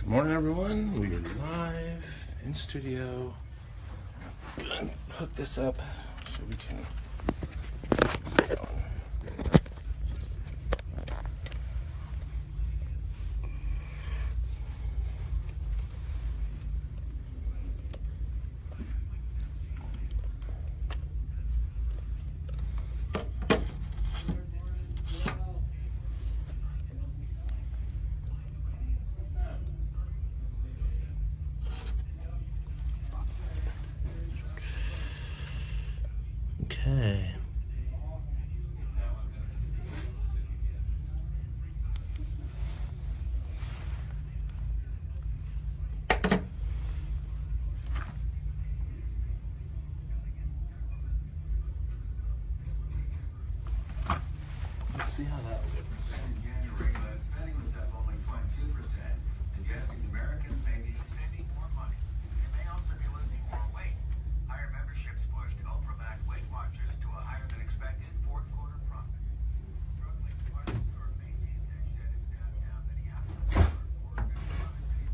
Morning, everyone. We are live in studio. Gonna hook this up so we can. Okay. Let's see how that looks. In January, the spending was up only 0.2%, suggesting Americans may be saving more money. They may also be losing more weight. Higher memberships pushed Ultramax Weight Watchers to a higher than expected fourth quarter profit. Struggling department store Macy's has shut its downtown Minneapolis store for $400 million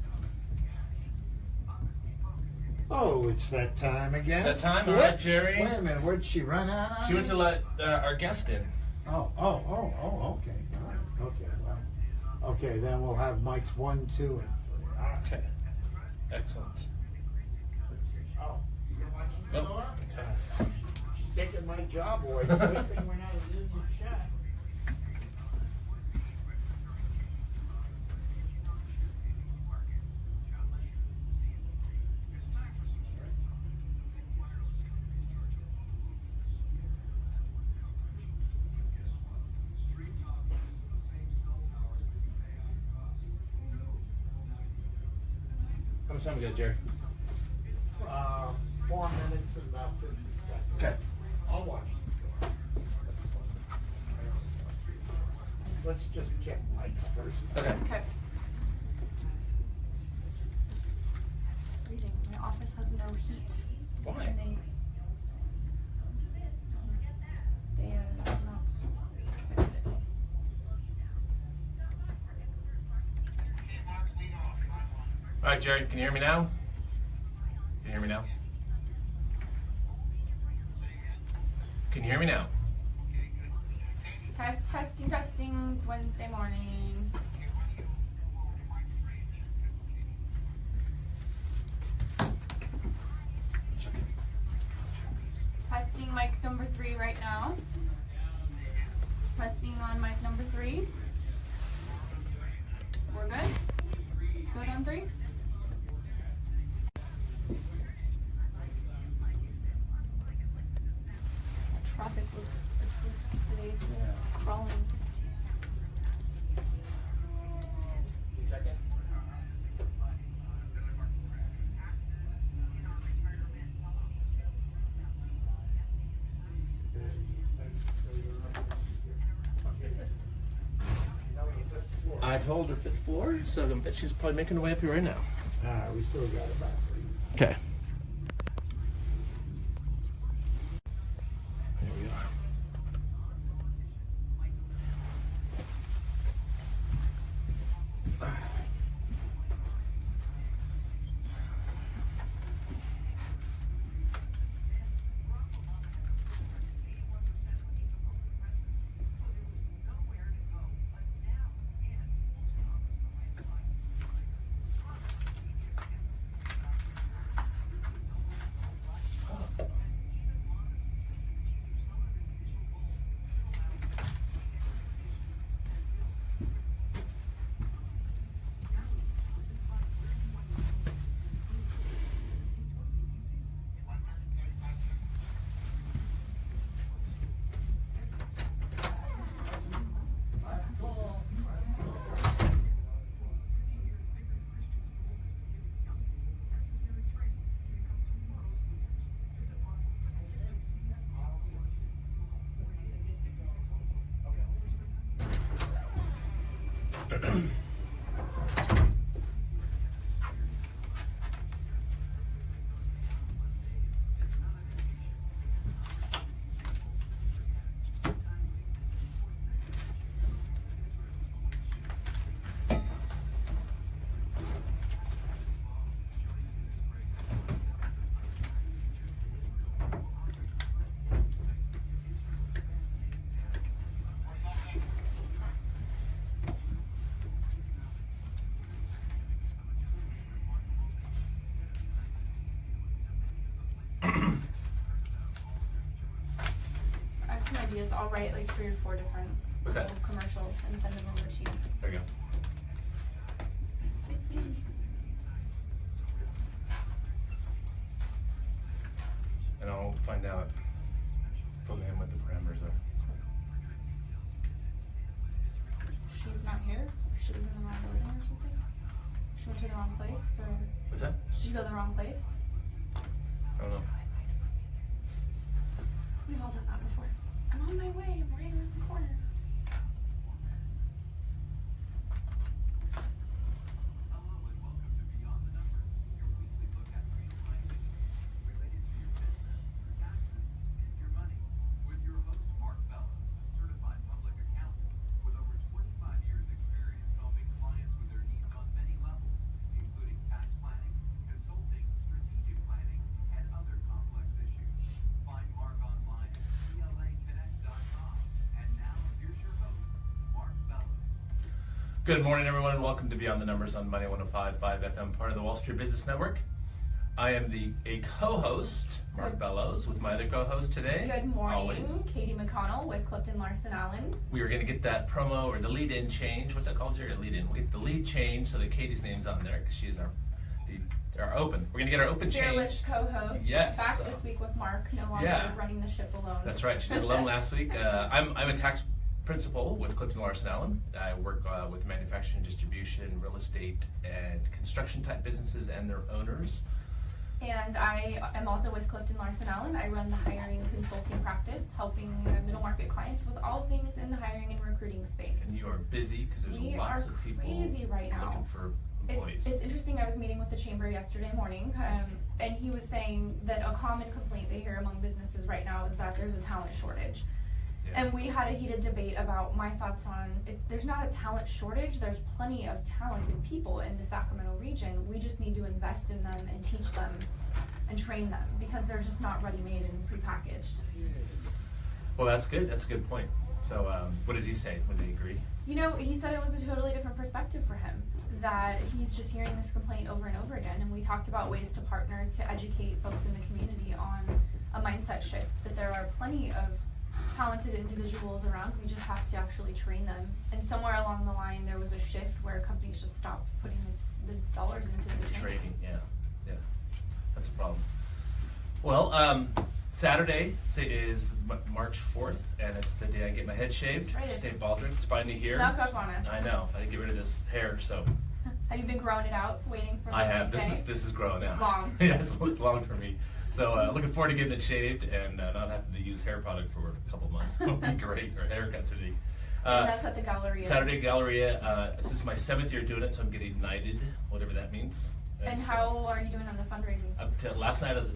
in cash. Office Depot continues. Oh, it's that time again. Is that time? All right, Jerry. Wait a minute, where'd she run out on She went me? to let our guest in. Okay. All right. Okay, well, okay, then we'll have mics 1, 2, and 3. All right. Okay. Excellent. Oh, you're watching the Nope, door? it's fast. She's taking my job away. It's a good thing we're not a union shop. It's time for some straight talk. Big wireless companies charge a lot of money for this superior network coverage. But guess what? Street Talk uses the same cell towers that you pay after cost. No, not you. How much time we got, Jerry? 4 minutes and about 50 seconds. Okay. I'll watch the door. Let's just check mics first. Okay. Okay. Freezing. My office has no heat. Why? And they have not fixed it. All right, Jerry. Can you hear me now? Can you hear me now? Can you hear me now? Testing. It's Wednesday morning. Testing mic number 3 right now. Testing on mic number 3. We're good? Good on 3? Traffic looks atrocious today. It's crawling. I told her 5th floor, so I bet she's probably making her way up here right now. We still got about 3. Okay. Here we are. ideas. I'll write like 3 or 4 different What's that? little commercials and send them over to you. There you go. And I'll find out from him what the parameters are. She's not here? She was in the wrong building or something? She went to the wrong place, or What's that? did she go to the wrong place? I don't know. We've all done that before. I'm on my way. I'm right around the corner. Hello and welcome to Beyond the Numbers, your weekly look at real findings related to your business, your taxes, and your money. With your host, Mark Bellows, a certified public accountant with over 25 years experience helping clients with their needs on many levels, including tax planning, consulting, strategic planning, and other complex issues. Find Mark online at CLAconnect.com. And now, here's your host, Mark Bellows. Good morning, everyone, and welcome to Beyond the Numbers on Money 105.5 FM, part of the Wall Street Business Network. I am a co-host, Mark Good. Bellows, with my other co-host today. Good morning. Always. Katie McConnell with Clifton Larson Allen. We are going to get that promo or the lead-in change. What's that called, Jerry? Lead-in. We'll get the lead change so that Katie's name's on there because she is our open. We're going to get our open Fearless change. co-host. Yes. Back this week with Mark, no longer Yeah. running the ship alone. That's right. She did alone last week. I'm a tax principal with Clifton Larson Allen. I work with manufacturing, distribution, real estate, and construction type businesses and their owners. And I am also with Clifton Larson Allen. I run the hiring consulting practice, helping middle market clients with all things in the hiring and recruiting space. And you are busy because there's We lots are of people crazy right now. looking for employees. It's interesting. I was meeting with the chamber yesterday morning, and he was saying that a common complaint they hear among businesses right now is that there's a talent shortage. Yeah. And we had a heated debate about my thoughts on if there's not a talent shortage, there's plenty of talented people in the Sacramento region. We just need to invest in them and teach them and train them because they're just not ready-made and prepackaged. Well, that's good. That's a good point. So, what did he say? Would they agree? You know, he said it was a totally different perspective for him, that he's just hearing this complaint over and over again. And we talked about ways to partner to educate folks in the community on a mindset shift, that there are plenty of talented individuals around. We just have to actually train them. And somewhere along the line, there was a shift where companies just stopped putting the dollars into the training. Trading, yeah. That's a problem. Well, Saturday is March 4th, and it's the day I get my head shaved. That's right, St. Baldrick's finally here. Snuck up on us. I know. I had to get rid of this hair, so Have you been growing it out, waiting for the I have. right day? This is growing out. It's long. Yeah, it's long for me. So looking forward to getting it shaved and not having to use hair product for a couple months. It'll be great. Or haircuts would be. And that's at the Galleria. Saturday Galleria. This is my 7th year doing it, so I'm getting knighted, whatever that means. And so how are you doing on the fundraising? up to last night I was at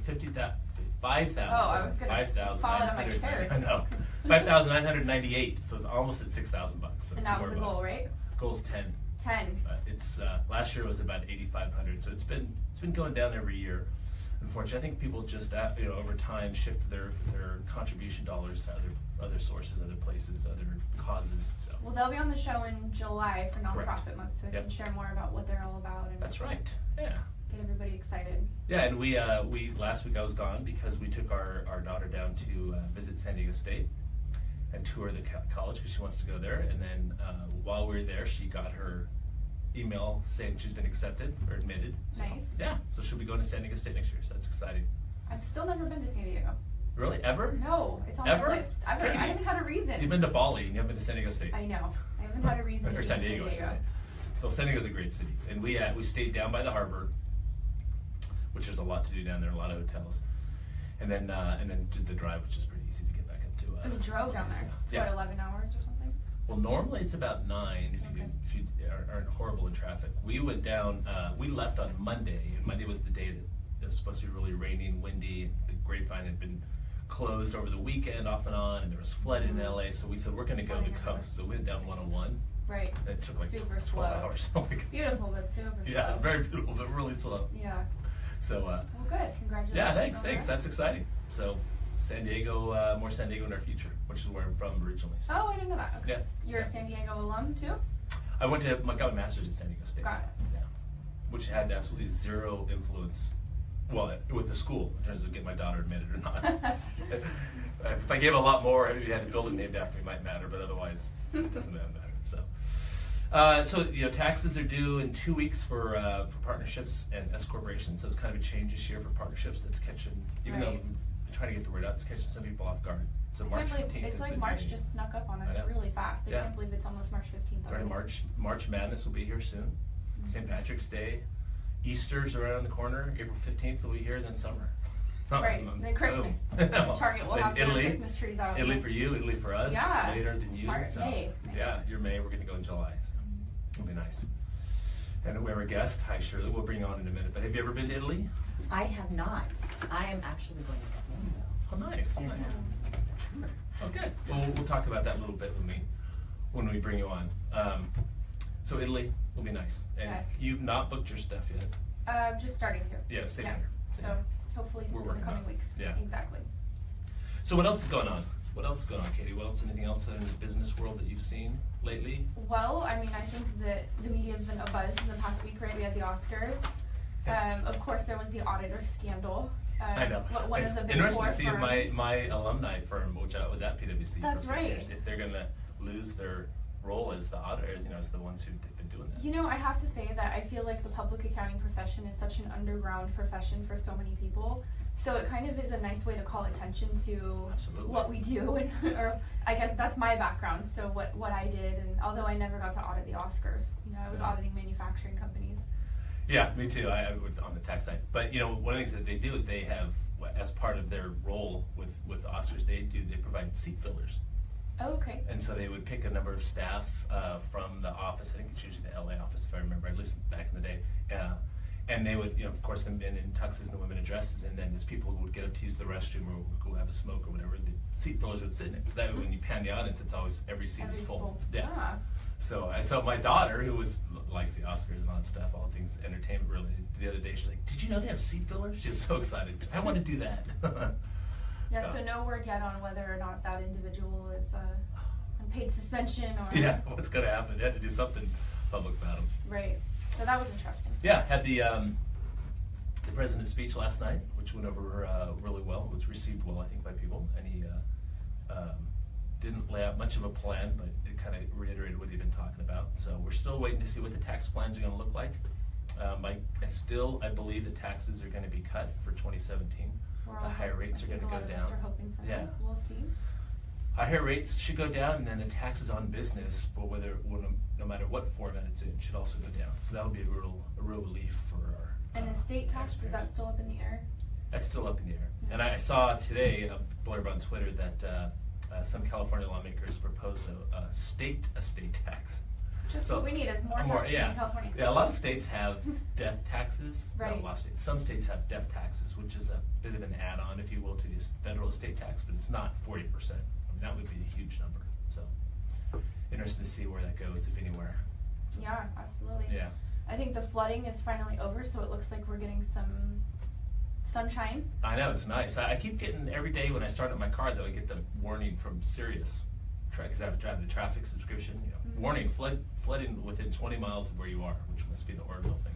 5,000. Oh, I was gonna fall out of my chair. I know. 5,998. So it's almost at $6,000. So And that was the goal, right? Goal's 10. 10. But it's last year was about 8,500. So it's been going down every year. Unfortunately, I think people just over time shift their contribution dollars to other sources, other places, other causes. So Well, they'll be on the show in July for Correct. Nonprofit Month, so they Yep. can share more about what they're all about and that's right. Yeah. get everybody excited. Yeah, and we last week I was gone because we took our daughter down to visit San Diego State and tour the college because she wants to go there. And then while we were there, she got her email saying she's been accepted or admitted. So, Nice. yeah, so she'll be going to San Diego State next year. So that's exciting. I've still never been to San Diego. Really, ever? No, it's on Ever? my list. I haven't had a reason. You've been to Bali and you haven't been to San Diego State. I know. I haven't had a reason to or be San in Diego, I should say. So San Diego's a great city, and we stayed down by the harbor, which there's a lot to do down there, a lot of hotels, and then did the drive, which is pretty easy to get back up to. And drove down there. It's Yeah. about 11 hours or something. Well, normally it's about 9 if you aren't horrible in traffic. We went down. We left on Monday, and Monday was the day that it was supposed to be really rainy and windy. The Grapevine had been closed over the weekend, off and on, and there was flooding in LA. So we said we're going to go to the coast. So we went down 101. Right. And it took like Super 12 slow. hours. Oh my God. Beautiful, but super slow. Yeah, very beautiful, but really slow. Yeah. So. Well, good. Congratulations. Yeah, thanks. on that. That's exciting. So, San Diego, more San Diego in our future, which is where I'm from originally. So. Oh, I didn't know that. Okay. Yeah. You're Yeah. a San Diego alum too? I got my master's at San Diego State. Got it. Yeah, which had absolutely zero influence well, with the school, in terms of getting my daughter admitted or not. If I gave a lot more, if you had a building named after me, it might matter, but otherwise, it doesn't matter. So, taxes are due in 2 weeks for partnerships and S corporations. So it's kind of a change this year for partnerships. That's catching, even though I'm trying to get the word out, it's catching some people off guard. So March 15th. It's like March just snuck up on us really fast. I can't believe it's almost March 15th already. March Madness will be here soon. St. Patrick's Day, Easter's around the corner. April 15th will be here. Then summer. Right, then Christmas. Target will have their Christmas trees out. Italy for you, Italy for us. Yeah. Later than you. May. Yeah, you're May. We're going to go in July. So it'll be nice. And we have our guest. Hi, Shirley. We'll bring you on in a minute. But have you ever been to Italy? I have not. I am actually going to Spain though. Oh, nice. In, Nice. September. Oh, good. Well, we'll talk about that a little bit when we bring you on. So Italy will be nice. And Yes. you've not booked your stuff yet. Just starting to. Yeah, same Yeah. here. So hopefully We're in the working coming on it. weeks. Yeah. Exactly. So what else is going on? What else is going on, Katie? Anything else in the business world that you've seen lately? Well, I mean, I think that the media's been abuzz in the past week, right? We had the Oscars. Yes. Of course, there was the auditor scandal. I know. One It's of the big interesting four to see firms. my alumni firm, which I was at PwC That's for 50 right. years, if they're going to lose their role as the auditors, as the ones who've been doing that. You know, I have to say that I feel like the public accounting profession is such an underground profession for so many people. So it kind of is a nice way to call attention to Absolutely. what we do, and or I guess that's my background. So what I did, and although I never got to audit the Oscars, I was Yeah. auditing manufacturing companies. Yeah, me too. I on the tax side, but one of the things that they do is they have, as part of their role with Oscars, they provide seat fillers. Oh, okay. And so they would pick a number of staff from the office. I think it's usually the LA office, if I remember, at least back in the day. And they would, of course, them in tuxes and the women in dresses, and then as people would get up to use the restroom or go have a smoke or whatever, the seat fillers would sit in it. So that way, when you pan the audience, it's always every seat is full. Yeah. Ah. So my daughter, who likes the Oscars and all that stuff, all things entertainment related, the other day she's like, "Did you know they have seat fillers?" She was so excited. I want to do that. Yeah. So no word yet on whether or not that individual is on paid suspension or. Yeah, what's gonna happen? They had to do something public about them. Right. So that was interesting. Yeah, had the president's speech last night, which went over really well. It was received well, I think, by people, and he didn't lay out much of a plan, but it kind of reiterated what he'd been talking about. So we're still waiting to see what the tax plans are going to look like. I believe the taxes are going to be cut for 2017. We're The all higher rates are going to go A lot of down. us are hoping for Yeah. that. We'll see. Higher rates should go down, and then the taxes on business, but no matter what format it's in, should also go down. So that'll be a real relief for our. And estate tax, is that taxpayers. still up in the air? That's still up in the air. Yeah. And I saw today a blurb on Twitter that some California lawmakers proposed a state estate tax. Just So, what we need is more taxes in California. Yeah, a lot of states have death taxes. Not Right. a lot of states. Some states have death taxes, which is a bit of an add-on, if you will, to the federal estate tax, but it's not 40%. I mean, that would be a huge number. So, interested to see where that goes, if anywhere. So, Yeah, absolutely. Yeah. I think the flooding is finally over, so it looks like we're getting some sunshine. I know, it's nice. I keep getting, every day when I start up my car, though, I get the warning from Sirius, because I have the traffic subscription, Mhm. warning, flooding within 20 miles of where you are, which must be the Orville thing.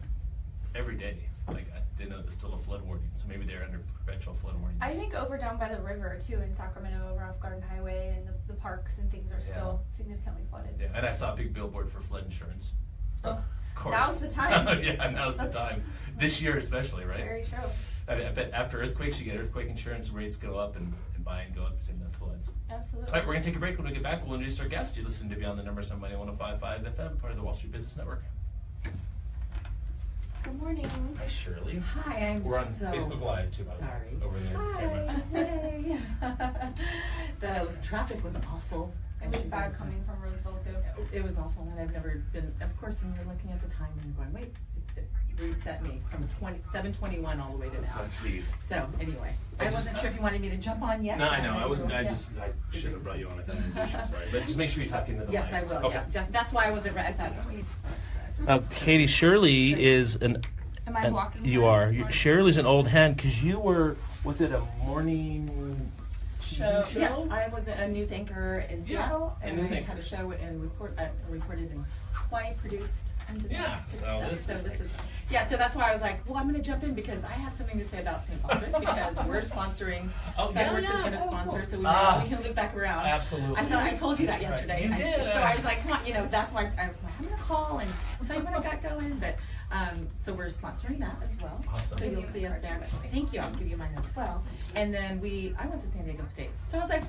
Every day. Like, I didn't know there's still a flood warning, so maybe they're under perpetual flood warnings. I think over down by the river too in Sacramento, over off Garden Highway, and the parks and things are still significantly flooded. Yeah, and I saw a big billboard for flood insurance. Oh, Of course. now's the time. Yeah, now's the That's- time. This year especially, right? Very true. I bet after earthquakes, you get earthquake insurance, rates go up, and buying go up, same with floods. Absolutely. All right, we're going to take a break. When we get back, we'll introduce our guest. You listen to Beyond the Numbers on Money 105.5 FM, part of the Wall Street Business Network. Good morning. Hi, Shirley. Hi, I'm We're on so Facebook Live, too, by the way. sorry. Over there. Hi, hey. The traffic was awful. It was bad coming from Roseville too. It was awful, and I've never been, of course, and you're looking at the time and you're going, wait, it reset me from 7:21 all the way to now. Oh, jeez. So, anyway, I I just- wasn't sure if you wanted me to jump on yet. No, I know. I Yeah. wasn't. I should have brought you on. I thought I'd introduce you. Sorry, but just make sure you talk into the Yes, mic. I will, Okay. yeah. That's why I wasn't ready. I thought, oh, wait. Katie, Shirley is an. Am I blocking You her? are. Or- Shirley's an old hand because you were. Was it a morning Show. TV Yes, I was a news anchor in Yeah, Seattle, a and news I anchor. had a show and reported in Hawaii, produced And Yeah, good so stuff. this is is yeah. So that's why I was like, well, I'm going to jump in because I have something to say about St. Patrick because we're sponsoring. Oh, yeah, Sunworks yeah. is going to sponsor, cool. so we can loop back around. Absolutely. I told you that yesterday. You did. So I was like, come on, that's why I was like, I'm going to call and tell you what I got going. But so we're sponsoring that as well. Awesome. So you'll see us there. Thank you. I'll give you mine as well. And then I went to San Diego State. So I was like.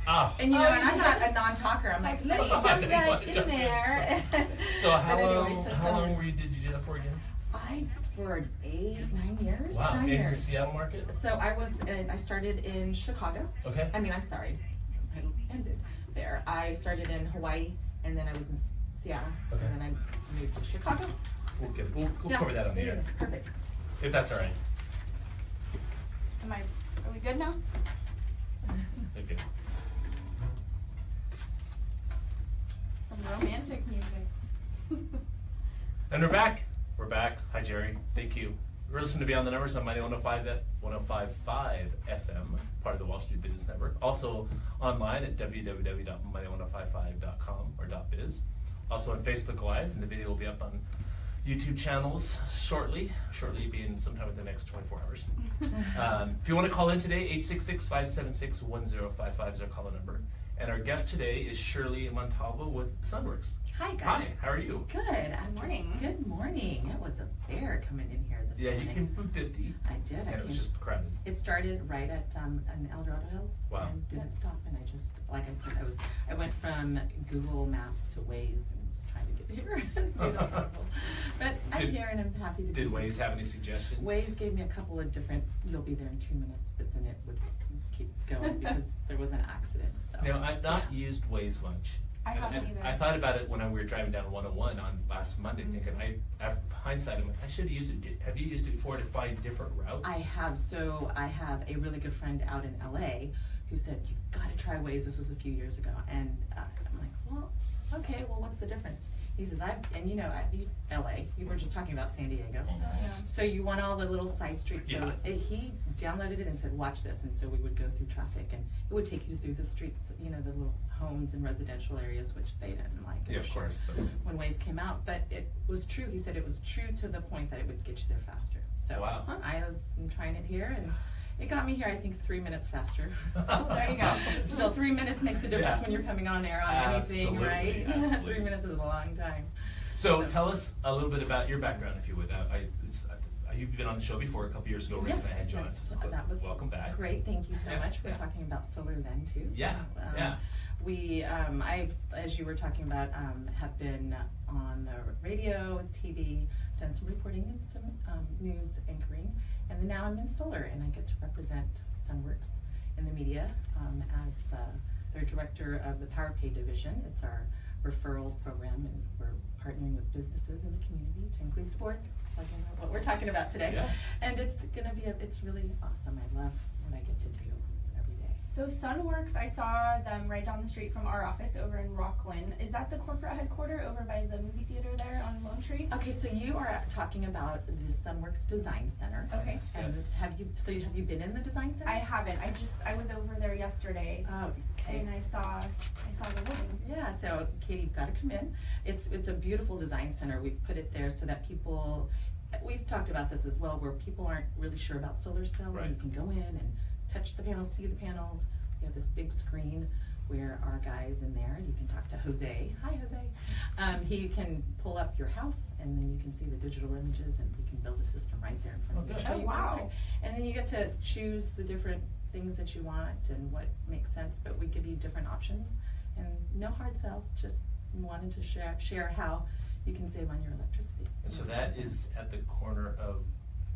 And and I'm not a non-talker. I'm like, let me jump right in there. So how Sunworks. long did you do that for again? For 9 years. Wow, 9 in years. the Seattle market? So I started in Chicago. Okay. I ended there. I started in Hawaii, and then I was in Seattle, Okay. and then I moved to Chicago. We'll cover that on the air. Perfect. If that's all right. Are we good now? Okay. Some romantic music. And we're back. We're back. Hi, Jerry. Thank you. We're listening to Beyond the Numbers on Mighty 105.5 FM, part of the Wall Street Business Network. Also online at www.mighty1055.com or .biz. Also on Facebook Live, and the video will be up on YouTube channels shortly being sometime within the next 24 hours. If you want to call in today, 866-576-1055 is our call number. And our guest today is Shirley Montalvo with Sunworks. Hi, guys. Hi, how are you? Good. Good morning. Good morning. It was a bear coming in here this morning. Yeah, you came from 50. I did. And it was just crowded. It started right at in El Dorado Hills. Wow. And didn't stop. And I just, like I said, I went from Google Maps to Waze and was trying to get here as soon as possible. But I'm here and I'm happy to be Did here. Waze have any suggestions? Waze gave me a couple of different, you'll be there in 2 minutes, but then it would keep going because there was an accident. So. Now, I've not used Waze much. I haven't either. I thought about it when we were driving down 101 on last Monday, thinking, after hindsight, I'm like, I should have used it. Have you used it before to find different routes? I have. So I have a really good friend out in LA who said, you've got to try Waze. This was a few years ago. And I'm like, well, okay, well, what's the difference? He says, LA, you were just talking about San Diego. Yeah. So you want all the little side streets. So he downloaded it and said, watch this. And so we would go through traffic and it would take you through the streets, the little homes and residential areas, which they didn't like. Yeah, of course. But When Waze came out, but it was true. He said it was true to the point that it would get you there faster. So Wow. I'm trying it here and it got me here, I think, 3 minutes faster. There you go. Still, 3 minutes makes a difference when you're coming on air on anything, Absolutely, right? absolutely. 3 minutes is a long time. So tell us a little bit about your background, if you would. You've been on the show before a couple years ago. Yes, I had John. yes, So that was welcome back. Great, thank you so Yeah, much. We're yeah. talking about solar then too. Yeah, yeah. We, as you were talking about, have been on the radio, TV, done some reporting and some news anchoring, and then now I'm in solar, and I get to represent Sunworks in the media as their director of the PowerPay division. It's our referral program, and we're partnering with businesses in the community to include sports, like what we're talking about today. Yeah. And it's gonna be it's really awesome. I love what I get to do every day. So Sunworks, I saw them right down the street from our office over in Rockland. Is that the corporate headquarters over by the movie theater there on Lone Tree? Okay, so you are talking about the Sunworks Design Center. Okay. Yes, And yes. have you been in the design center? I haven't. I was over there yesterday Oh, okay. and I saw the building. Yeah, so Katie, you've got to come in. It's a beautiful design center. We've put it there so that people, we've talked about this as well, where people aren't really sure about solar cell. Right. And you can go in and touch the panels, see the panels. We have this big screen where our guy's in there. You can talk to Jose. Hi, Jose. He can pull up your house, and then you can see the digital images, and we can build a system right there in front of you. good. Show Oh, you what's wow. there. And then you get to choose the different things that you want and what makes sense, but we give you different options. And no hard sell, just wanted to share how you can save on your electricity. And so that is at the corner of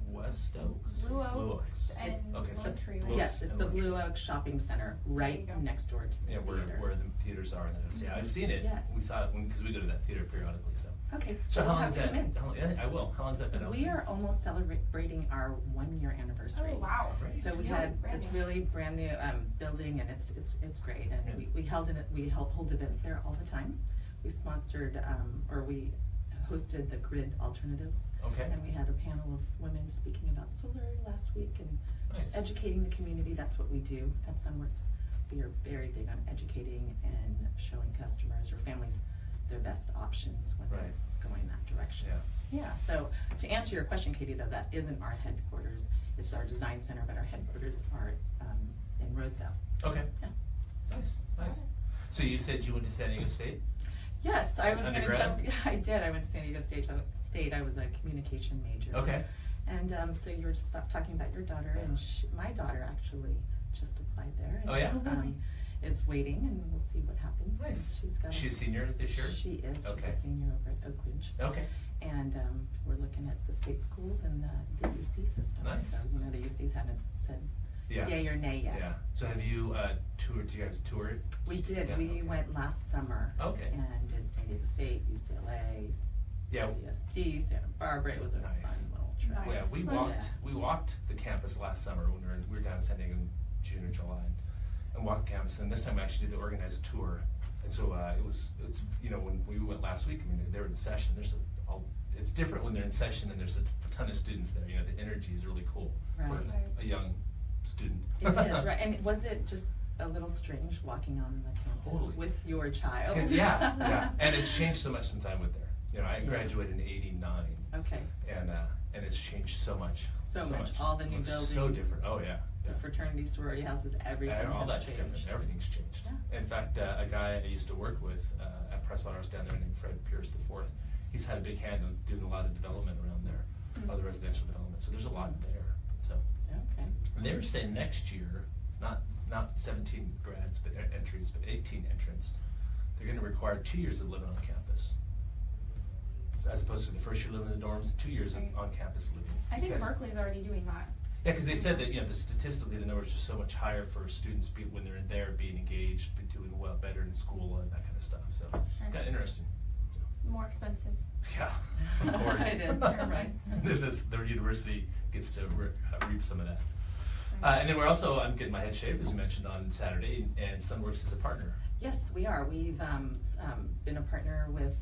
West Oaks? Blue Oaks and Okay, so Lone Tree. Blue Yes, it's and the Lone Blue Oak Shopping Center, right There you go. next door to the Yeah, theater. where the theaters are. Yeah, I've seen it. Yes. We saw it because we go to that theater periodically. So Okay, So how we'll long have is to that? come in. Yeah, I will. How long has that been open? We are almost celebrating our 1 year anniversary. Oh, wow. Great. So we Really had brand this new. really brand new building, and it's great. And Yeah. we hold events there all the time. We sponsored or we hosted the Grid Alternatives, Okay. and we had a panel of women speaking about solar last week and just Nice. educating the community. That's what we do at Sunworks. We are very big on educating and showing customers or families their best options when Right. they're going that direction. Yeah. Yeah, so to answer your question, Katie, though, that isn't our headquarters. It's our design center, but our headquarters are in Roseville. Okay. Yeah. Nice. So you said you went to San Diego State? Yes, I was going to Undergrad? jump. I did. I went to San Diego State. I was a communication major. Okay. And so you were just talking about your daughter, and my daughter actually just applied there. And, Oh, yeah? is waiting, and we'll see what happens. And Nice. She's She's a senior this year? She is. Okay. She's a senior over at Oak Ridge. Okay. And we're looking at the state schools and the UC system. Nice. So, the UCs haven't said Yeah. yay or nay yet. Yeah. So have you toured? Do you guys tour it? We did. Yeah, We okay. went last summer. Okay. And did San Diego State, UCLA, Yeah. CST, Santa Barbara. It was a Nice. fun little trip. Nice. Yeah, we walked the campus last summer when we were down in San Diego in June or July, and walked the campus. And this time we actually did the organized tour. And so it's when we went last week. I mean, they were in session. It's different when they're in session and there's a ton of students there. The energy is really cool for Right. a young student. It is, right. And was it just a little strange walking on the campus Totally. with your child? Yeah. And it's changed so much since I went there. I graduated in '89. Okay. And it's changed so much. So much. All the new Looks So buildings. different. Oh yeah. The fraternity, sorority houses, everything All has that's changed. different. Everything's changed. Yeah. In fact, a guy I used to work with at Presswater, I was down there named Fred Pierce IV. He's had a big hand in doing a lot of development around there, a lot of residential development. So there's a lot there. So Okay. they were saying next year, not 17 grads, but entries, but 18 entrants. They're going to require 2 years of living on campus. So as opposed to the first year living in the dorms, 2 years of Right. on-campus living. I think Because- Berkeley's already doing that. Yeah, because they said that statistically the numbers are just so much higher for students when they're in there being engaged, doing better in school and that kind of stuff. So it's Sure. kind of interesting. More expensive. Yeah, of course. It is, you're right. The university gets to reap some of that. And then I'm getting my head shaved, as you mentioned, on Saturday, and Sunworks is a partner. Yes, we are. We've been a partner with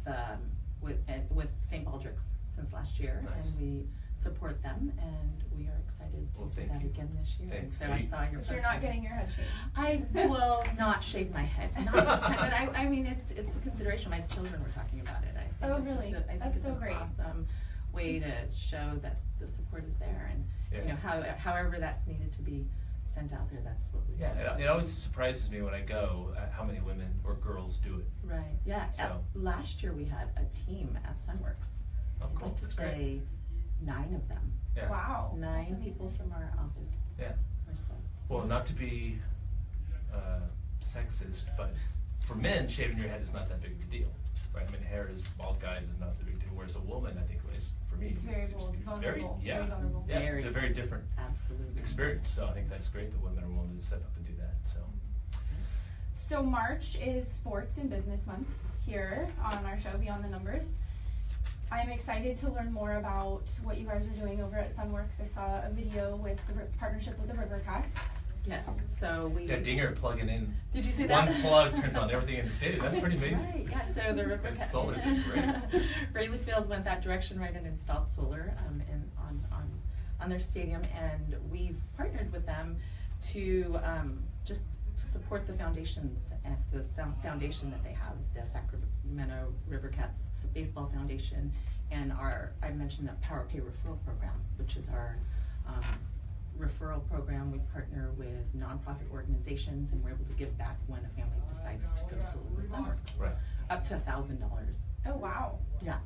St. Baldrick's since last year, Nice. and we support them, and we are excited to Well, do thank that you. again this year. Thanks. So So I you- saw your But you're not postings. getting your head shaved. I will not shave my head. Not this time, but I mean, it's a consideration. My children were talking about it. I think Oh, it's really? Just I think That's it's so an great. awesome way to show that the support is there, and Yeah. however that's needed to be sent out there. That's what we. Yeah, want. it always surprises me when I go how many women or girls do it. Right. Yeah. So- Last year we had a team at Sunworks. Oh, I'd cool. like to That's great. say 9 of them. Yeah. Wow. that's 9 amazing. people from our office Yeah. or so. Well, not to be sexist, but for men, shaving your head is not that big of a deal, right? I mean, hair is bald guys is not the big deal. Whereas a woman, I think, is for me, It's very vulnerable, very vulnerable. Yes, Very it's a very different Absolutely. experience. So I think that's great that women are willing to step up and do that. So So March is Sports and Business Month here on our show, Beyond the Numbers. I'm excited to learn more about what you guys are doing over at Sunworks. I saw a video with the partnership with the River Cats. Yes. So we. yeah, Dinger plugging in. Did you see one that? plug turns on everything in the stadium. That's pretty amazing. Right, yeah, so the River It's Cat- solar, too, great. Wrigley Field went that direction, right, and installed solar on their stadium, and we've partnered with them to just support the foundations at the foundation that they have, the Sacramento River Cats Baseball Foundation, and I mentioned the Power Pay referral program, which is our referral program. We partner with nonprofit organizations, and we're able to give back when a family decides to go solar with Sunworks, Right. up to $1,000. Oh, wow. Yeah.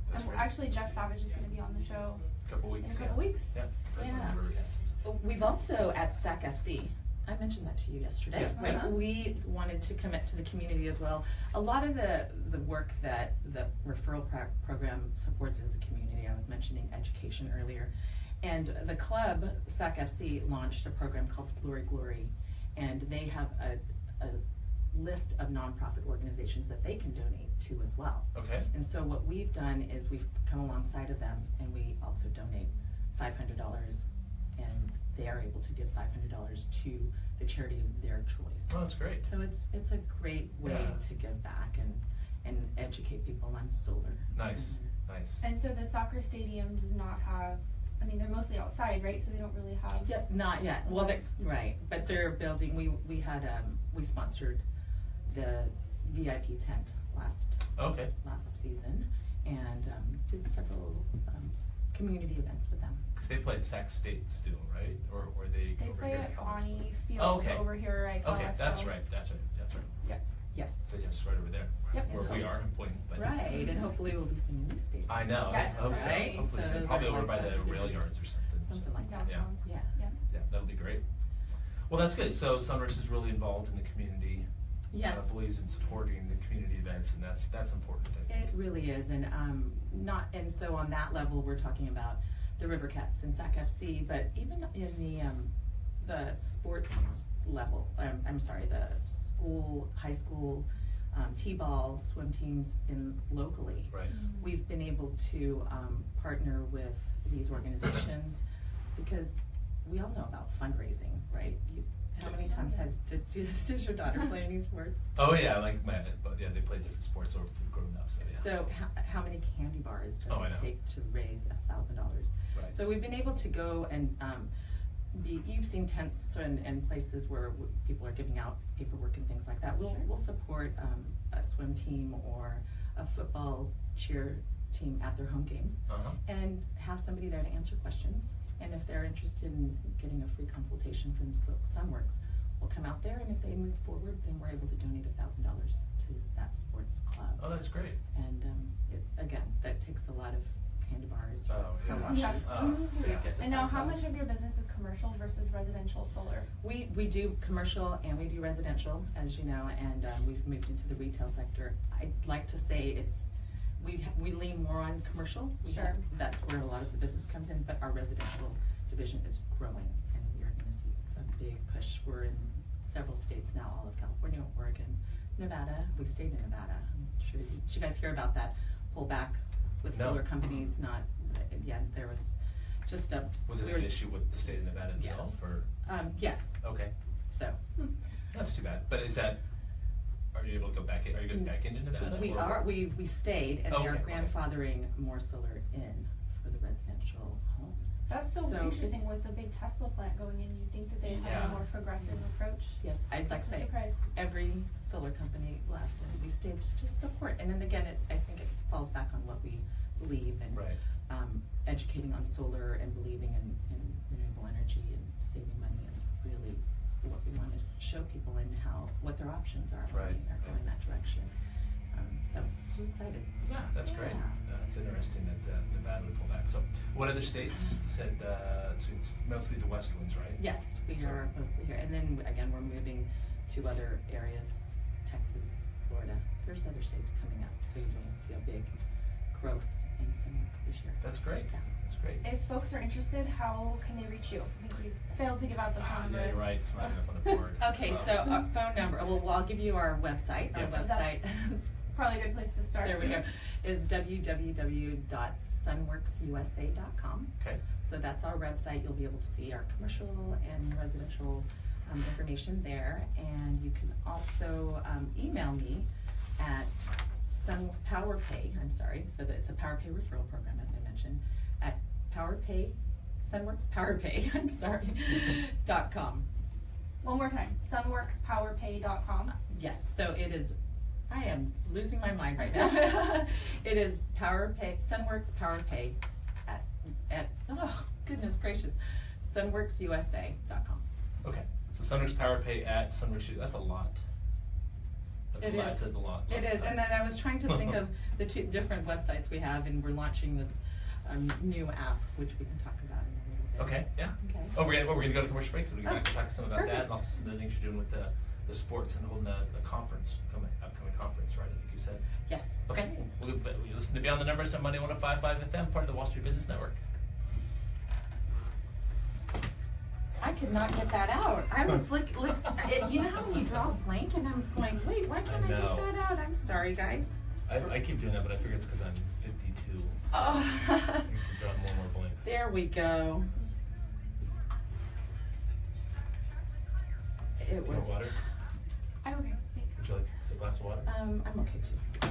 That's And great. actually, Jeff Savage is going to be on the show Couple in weeks. a couple weeks. Yeah. President of Yeah. River Cats. We've also at SAC FC, I mentioned that to you yesterday, Yeah. right? Uh-huh. We wanted to commit to the community as well. A lot of the work that the referral program supports is the community. I was mentioning education earlier. And the club, SAC FC, launched a program called Glory Glory, and they have a list of nonprofit organizations that they can donate to as well. Okay. And so what we've done is we've come alongside of them, and we also donate $500, and they are able to give $500 to the charity of their choice. Oh, that's great. So it's a great way Yeah. to give back and educate people on solar. Nice. Nice. And so the soccer stadium does not have, I mean, they're mostly outside, right? So they don't really have. Yep, not yet. Well, right, but they're building. We had we sponsored the VIP tent Okay. last season, and did several community events with them. Because they played Sac State still, right? Or they They over play here at at College? Bonnie Field Oh, okay. over here at Okay, Expo. that's right. Yes. So yeah, just right over there. Yep. Where we are in Boynton. But Right, and hopefully we'll be singing this state. I know. Yes, I hope so. right? Hopefully So soon. those Probably are over by like the the rail biggest- yards or something. Something like that. Downtown. Yeah. Yeah, that'll be great. Well, that's good. So Sunworks is really involved in the community. Yes. Believes in supporting the community events, and that's important. I think. It really is, and and so on that level, we're talking about the River Cats and SAC FC, but even in the sports level, I'm sorry, the high school, t-ball, swim teams locally. Right. We've been able to partner with these organizations because we all know about fundraising, right? How many times does your daughter play any sports? Oh yeah, but yeah, they play different sports over the grown ups. So yeah. So how many candy bars does I it know. take to raise $1,000? Right. So we've been able to go and you've seen tents and places where people are giving out paperwork and things like that. We'll support a swim team or a football cheer team at their home games and have somebody there to answer questions. And if they're interested in getting a free consultation from Sunworks, we'll come out there, and if they move forward, then we're able to donate $1,000 to that sports club. Oh, that's great. And again, that takes a lot of candy bars, Oh, yeah. car washes. Yes. Yeah. And now, how much of your business is commercial versus residential solar? We do commercial and we do residential, as you know, and we've moved into the retail sector. I'd like to say we lean more on commercial. Sure. That's where a lot of the business comes in, but our residential division is growing, and we are gonna see a big push. We're in several states now, all of California, Oregon, Nevada. We stayed in Nevada. I'm sure did you guys hear about that pullback with No. solar companies? There was just a. Was it an issue with the state of Nevada itself, Yes. or? Yes, Okay, so. that's too bad. But are you able to go back in? Are you going back into Nevada? We stayed, and they are Okay, okay. grandfathering more solar in for the residential homes. That's so So interesting it's- with the big Tesla plant going in. You'd think that they'd Yeah. have a more progressive approach. Yes, I'd like to It's a say, surprise. every solar company left, and we stayed to just support. And then again, I think it falls back on what we believe in. Right. Educating on solar and believing in renewable energy and saving money is really what we want to show people and what their options are when Right, they are going that direction. So we're excited. Yeah, that's great. Yeah. It's interesting that Nevada would pull back. So, what other states said? It's mostly the west ones, right? Yes, we So- are mostly here. And then again, we're moving to other areas, Texas, Florida. There's other states coming up, so you're going to see a big growth in Sunworks this year. That's great. Yeah. That's great. If folks are interested, how can they reach you? I think we failed to give out the phone number. Yeah, you're right. It's not enough on the board. Okay, so our phone number, well, I'll give you our website. Our Yes. website, Probably a good place to start. there we go, is www.sunworksusa.com. Okay. So that's our website. You'll be able to see our commercial and residential information there. And you can also email me at PowerPay, so that it's a PowerPay referral program, as I mentioned, at Sunworks PowerPay, .com. One more time, sunworkspowerpay.com. Yes, so it is, I am losing my mind right now. It is Sunworks PowerPay at oh, goodness gracious, sunworksusa.com. Okay. So Sunworks Power Pay at Sunworks. That's a lot. That's It a lot. is. That's a lot. It is, and then I was trying to think of the two different websites we have, and we're launching this new app, which we can talk about in a little bit. Okay. Yeah. Okay. Oh, we're gonna go to commercial break, so we can Oh, talk some about that, perfect. and also some of the things you're doing with the sports and holding a conference, upcoming conference, right? I think you said. Yes. Okay. We listen to Beyond the Numbers on Monday 105.5 FM, part of the Wall Street Business Network. I could not get that out. I was listen, you know how when you draw a blank and I'm going, wait, why can't I get know. that out? I'm sorry, guys. I keep doing that, but I figure it's because I'm 52. Oh. I keep drawing more and more blanks. There we go. It Do you was. want water? I'm okay, thanks. Would you like a glass of water? I'm okay too.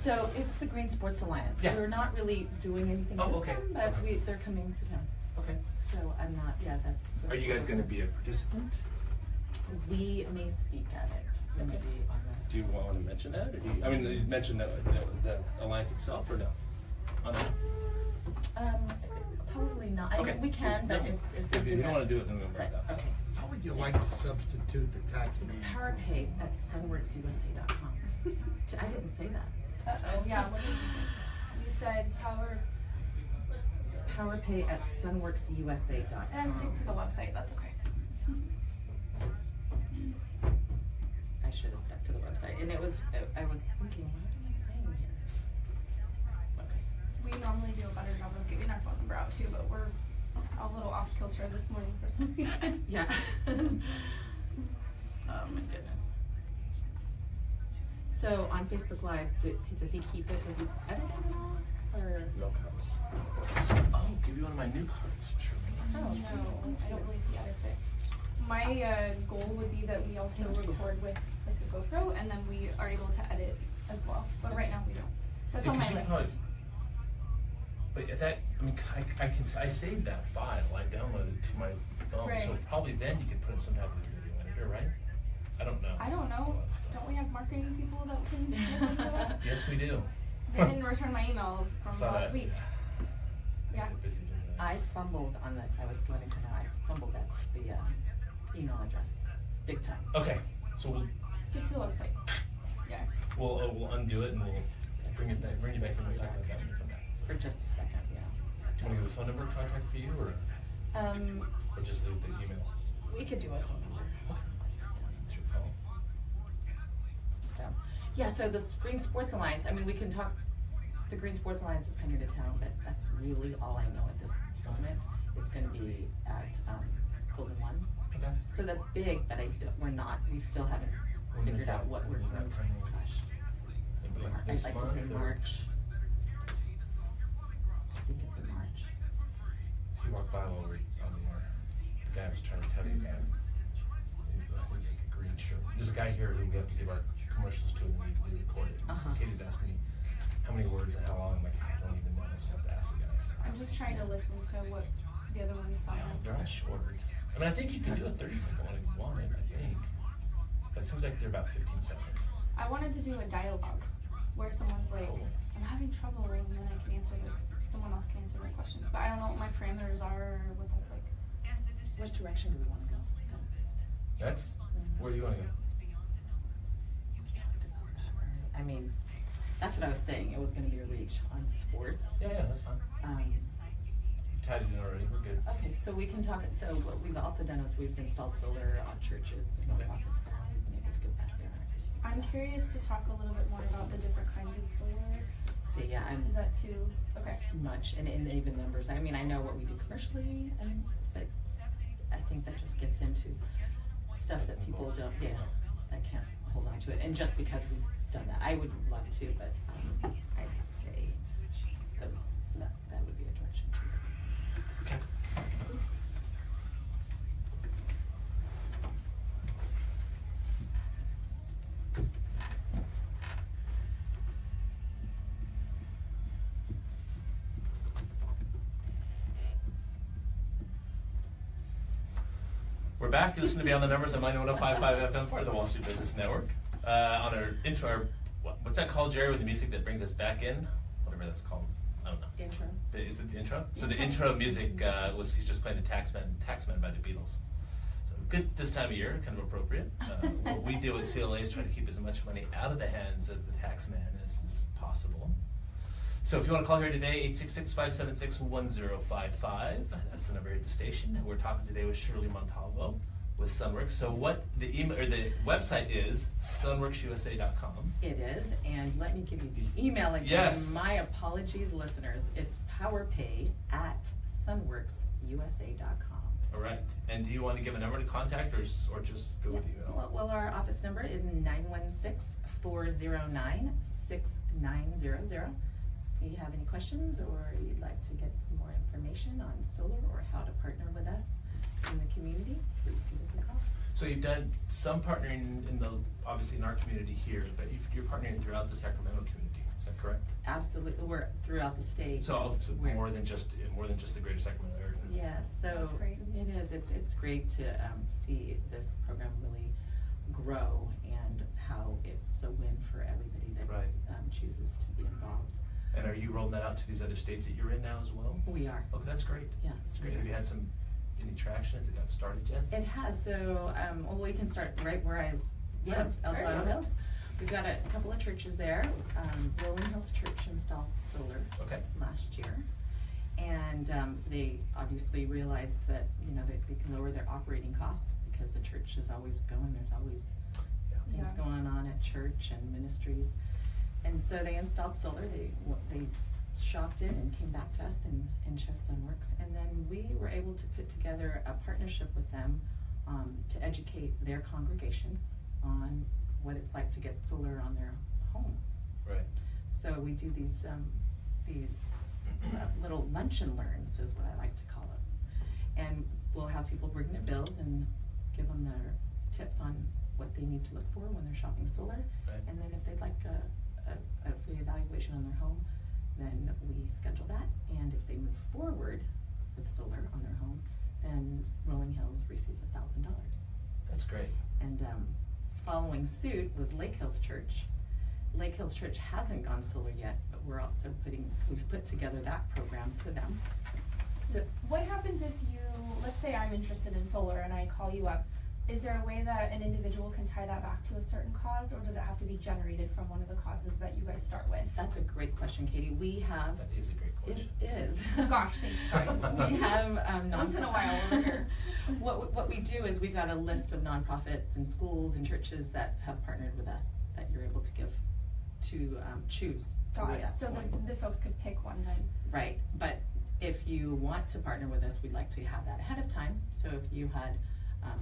So it's the Green Sports Alliance. Yeah. We're not really doing anything Oh, with okay. them, but Okay. they're coming to town. Okay. So I'm not. Yeah, that's. Are you guys going to be a participant? We may speak at it. We may be on the. Do you want to mention that? Or do you, I mean, you mentioned the alliance itself, or no? On that? Probably not. I Okay. mean, we can, but No. it's If you something don't want that- to do it, then we'll break Right, that. okay. How would you like to substitute the tax? It's PowerPay at sunworksusa.com. I didn't say that. Uh-oh, yeah, what did you say? You said PowerPay at sunworksusa.com. and stick to the website, that's okay. I should have stuck to the website. And I was thinking, what am I saying here? Okay. We normally do a better job of giving our phone number out too, but we're a little off kilter this morning for some reason. Yeah. Oh my goodness. So on Facebook Live, does he keep it? Does he edit it at all? Or? No cards. I'll give you one of my new cards, Shirley. Oh, no, I don't believe he edits it. My goal would be that we also record with like a GoPro and then we are able to edit as well, but right now we don't. That's on my Because you list. probably- But if that, I mean, I saved that file, I downloaded it to my phone, so Right. probably then you could put some type of video in here, right? I don't know. I don't know. All that stuff. Don't we have marketing people that can look for that? Yes, we do. They didn't return my email from Saw last that. week. Yeah. We're busy doing that. I fumbled on the, I was letting you know, I fumbled at the email address, big time. Okay, so Stick to the website. Yeah. we'll undo it and we'll bring you back when we talk about that when we come back. So, For just a second, yeah. do you want to give a phone number contact for you, or just leave the email? We could do a phone number. It's your call. So, yeah, so the Green Sports Alliance, I mean, we can talk, the Green Sports Alliance is coming to town, but that's really all I know at this moment. It's gonna be at, Golden One. Okay. So that's big, but we still haven't When is figured out that- what we're when is going that to, coming? gosh. I'd This like to month, say or- March. I think it's in March. He walked by while we were on the air. The guy was trying to tell you guys. He's like a green shirt. There's a guy here who we have to give our commercials to and we record it. So Uh-huh. Katie's asking me how many words and how long. I'm like, I don't even know. So I have to ask the guys. I'm just trying to listen to what the other ones sound Yeah, like. they're all short. I mean, I think you can do a 30-second one if you wanted, I think. But it seems like they're about 15 seconds. I wanted to do a dialogue where someone's like, I'm having trouble, and then I can answer someone else can answer their questions. But I don't know what my parameters are or what that's like. What direction do we wanna go? Next? Where do you want to go? I mean, that's what I was saying, it was gonna be a reach on sports. Yeah, that's fine. Tied it in already. We're good. Okay, so we can talk, so what we've also done is we've installed solar on churches and Okay. nonprofits now, we've been able to go back there. and just- I'm curious to talk a little bit more about the different kinds of solar. So, yeah, I'm. Is that too, okay. Much, and even numbers, I mean, I know what we do commercially, but I think that just gets into stuff that people don't, that can't hold on to it, and just because we've done that, I would love to, but, I'd say that would be a direction too. Okay. We're back. You're listening to Beyond the Numbers on my 105.5 FM, part of the Wall Street Business Network. On our intro, what's that called, Jerry, with the music that brings us back in? Whatever that's called. I don't know. Intro. Is it the intro? So the intro music he's just playing the Taxman by the Beatles. So good this time of year, kind of appropriate. What we do at CLA is try to keep as much money out of the hands of the taxman as possible. So if you want to call here today, 866-576-1055. That's the number here at the station. And we're talking today with Shirley Montalvo with Sunworks. So what the email or the website is sunworksusa.com. It is, and let me give you the email again. Yes. My apologies, listeners. It's powerpay@sunworksusa.com. All right. And do you want to give a number to contact or just go with email? Well, our office number is 916-409-6900. If you have any questions or you'd like to get some more information on solar or how to partner with us in the community, please give us a call. So you've done some partnering obviously in our community here, but you're partnering throughout the Sacramento community. Is that correct? Absolutely, we're throughout the state. So We're- more than just the greater Sacramento area. Yes, so That's great. it is. It's great to see this program really grow and how it's a win for everybody that Right. chooses to be involved. And are you rolling that out to these other states that you're in now as well? We are. Okay, that's great. Yeah. That's great. Have you had any traction? Has it got started yet? It has. So well, we can start right where I Sure. live, El Sure. Dorado Hills. We've got a couple of churches there. Rolling Hills Church installed solar Okay. last year. And they obviously realized that, they can lower their operating costs because the church is always going, there's always things Yeah. going on at church and ministries. And so they installed solar, they shopped it and came back to us and chose Sunworks. And then we were able to put together a partnership with them to educate their congregation on what it's like to get solar on their home. Right. So we do these little lunch and learns is what I like to call it. And we'll have people bring their bills and give them their tips on what they need to look for when they're shopping solar. Right. And then if they'd like a free evaluation on their home, then we schedule that. And if they move forward with solar on their home, then Rolling Hills receives $1,000. That's great. And following suit was Lake Hills Church. Lake Hills Church hasn't gone solar yet, but we've put together that program for them. So What happens if let's say I'm interested in solar and I call you up, is there a way that an individual can tie that back to a certain cause, or does it have to be generated from one of the causes that you guys start with? that's a great question, Katie. We have, That is a great question. it is. Gosh, thanks guys. We have Once in a while over here. What we do is we've got a list of nonprofits and schools and churches that have partnered with us that you're able to give to choose to Got where it. that's So going. the folks could pick one then. Right, but if you want to partner with us, we'd like to have that ahead of time. So if you had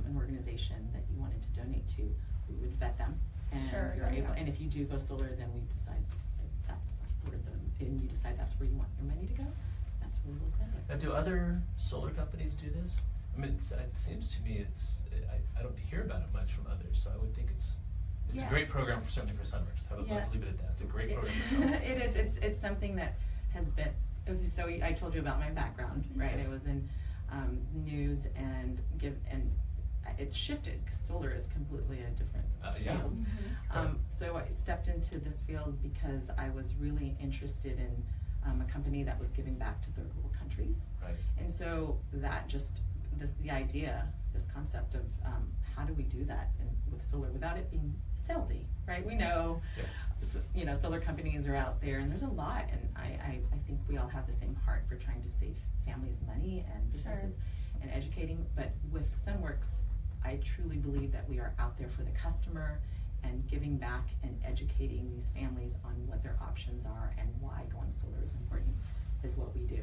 an organization that you wanted to donate to, we would vet them. And Sure, you're yeah, able, yeah. and if you do go solar, then we decide that and you decide that's where you want your money to go, that's where we'll send it. Now, do other solar companies do this? I mean, it seems to me I don't hear about it much from others, so I would think it's Yeah. a great program certainly for Sunworks. Let's leave it at that. It's a great program for Sunworks. It is, it's something that has been, so I told you about my background, right? Yes. I was in news and it shifted, because solar is completely a different Yeah. field. Mm-hmm. So I stepped into this field because I was really interested in a company that was giving back to third world countries. Right. And so that the idea, this concept of how do we do that with solar without it being salesy, right? We know, Yeah. solar companies are out there and there's a lot, and I think we all have the same heart for trying to save families money and businesses and educating, but with Sunworks, I truly believe that we are out there for the customer and giving back and educating these families on what their options are and why going solar is important is what we do.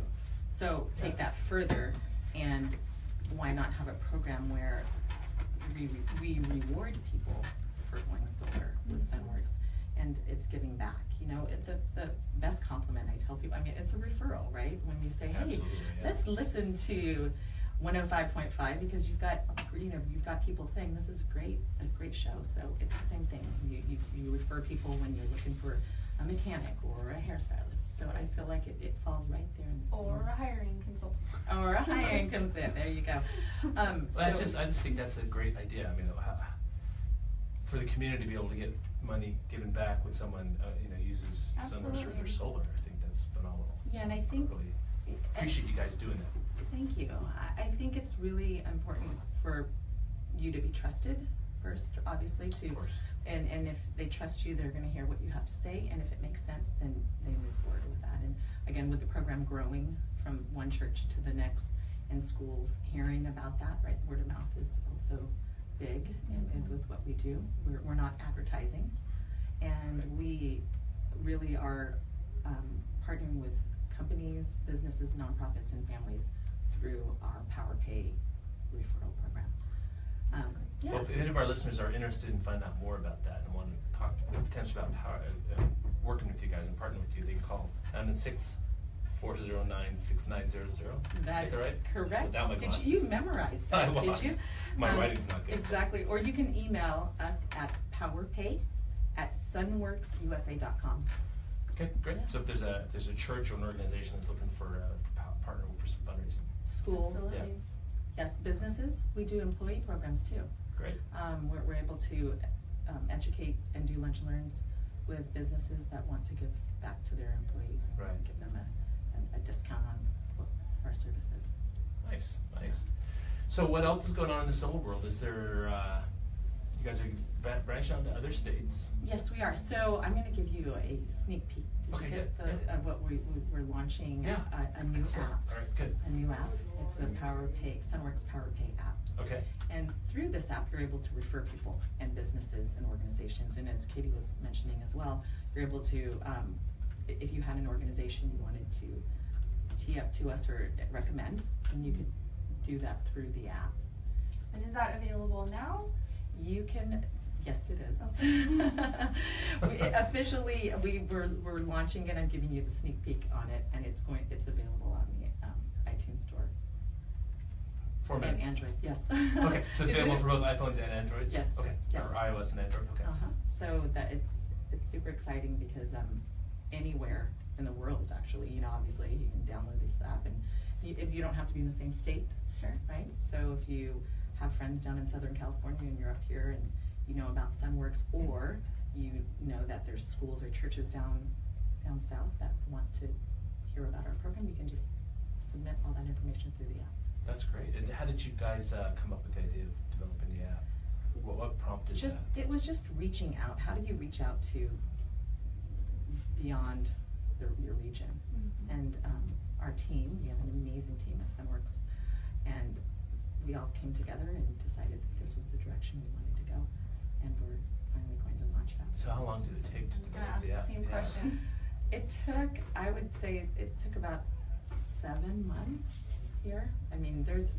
So take that further, and why not have a program where we reward people for going solar with Sunworks, and it's giving back. The best compliment I tell people, I mean, it's a referral, right? When you say, hey, Absolutely, yeah. let's listen to 105.5 because you've got people saying this is a great show. So it's the same thing. You refer people when you're looking for a mechanic or a hairstylist. So I feel like it falls right there in the Or a hiring consultant. or a hiring comes in. There you go. Well, I just think that's a great idea. I mean, for the community to be able to get money given back when someone uses Sunworks for their Absolutely. solar, I think that's phenomenal. Yeah, and I So think- really appreciate you guys doing that. Thank you. I think it's really important for you to be trusted first, obviously, Of course. and if they trust you, they're gonna hear what you have to say, and if it makes sense, then they move forward with that. And again, with the program growing from one church to the next, and schools hearing about that, right, word of mouth is also big and with what we do. We're not advertising, and we really are partnering with companies, businesses, nonprofits, and families through our Power Pay referral program. Yeah. Well, if any of our listeners are interested in finding out more about that and want to talk potentially about working with you guys and partnering with you, they can call 916-409-6900. That is right? correct. So down my Did glasses. you memorize I that? was. Did you? My writing's not good. Exactly. Or you can email us at powerpay@sunworksusa.com. Okay, great. Yeah. So if there's a church or an organization that's looking for a partner for some fundraising, Schools, Absolutely. yes, businesses, we do employee programs too. great. We're able to educate and do lunch and learns with businesses that want to give back to their employees and Right. give them a discount on our services. Nice, nice. So what else is going on in the solar world? Is there, you guys are branching out to other states? Yes, we are. So I'm going to give you a sneak peek. Did Okay, you get good, yeah. of what we're launching? Yeah. A new Excellent. app. All right, good. A new app. It's the Sunworks PowerPay app. Okay. And through this app, you're able to refer people and businesses and organizations. And as Katie was mentioning as well, you're able to, if you had an organization you wanted to tee up to us or recommend, then you could do that through the app. And is that available now? You can, yes, it is. Okay. Officially, we're launching it. I'm giving you the sneak peek on it, and it's available on the iTunes Store. 4 minutes. And Android, yes. Okay, so it's available for both iPhones and Androids? Yes, Okay, yes. or iOS and Android, okay. So that it's super exciting because anywhere in the world, actually, obviously you can download this app, and you don't have to be in the same state, Sure. right? So if you have friends down in Southern California and you're up here and you know about Sunworks, or you know that there's schools or churches down south that want to hear about our program, you can just submit all that information through the app. That's great. And how did you guys come up with the idea of developing the app? What prompted that? It was just reaching out. How do you reach out to beyond your region? Mhm. And our team, we have an amazing team at Sunworks, and we all came together and decided that this was the direction we wanted to go, and we're finally going to launch that. So how long did it take to I was gonna develop ask the app? the same Yeah. question. It took, I would say, it took about 7 months here. I mean, there's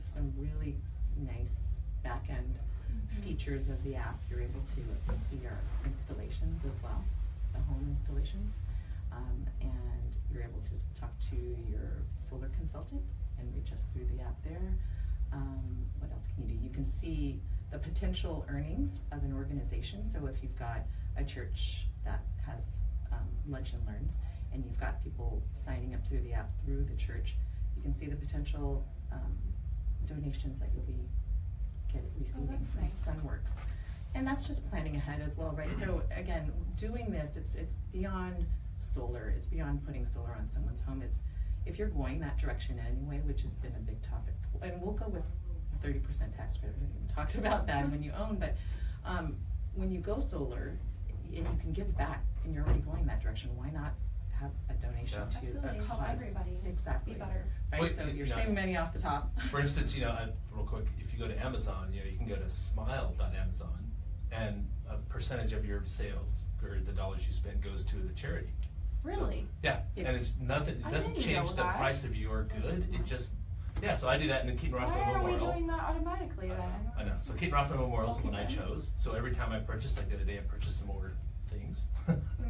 some really nice back-end Mhm. features of the app. You're able to see our installations as well, the home installations. And you're able to talk to your solar consultant and reach us through the app there. What else can you do? You can see the potential earnings of an organization. So if you've got a church that has lunch and learns, and you've got people signing up through the app through the church, you can see the potential donations that you'll be receiving that's from nice. Sunworks. And that's just planning ahead as well, right? So again, doing this, it's beyond solar. It's beyond putting solar on someone's home. It's if you're going that direction anyway, which has been a big topic, and we'll go with 30% tax credit. We haven't even talked about that when you own, but when you go solar and you can give back and you're already going that direction, why not have a donation Yeah. to Absolutely. a Help cause? everybody Exactly. be better. Right, Wait, so you're no. saving money off the top. For instance, real quick, if you go to Amazon, you can go to smile.amazon, and a percentage of your sales or the dollars you spend goes to the charity. Really? So, yeah, and it's nothing. It I doesn't didn't change know the that. price of your good. That's It smart. just so I do that in the Keaton Why Rothman are we Memorial. doing that automatically then? I know. So Keaton Rothman Memorial is the Okay, one I then. chose. So every time I purchase, like the other day, I purchased some more things,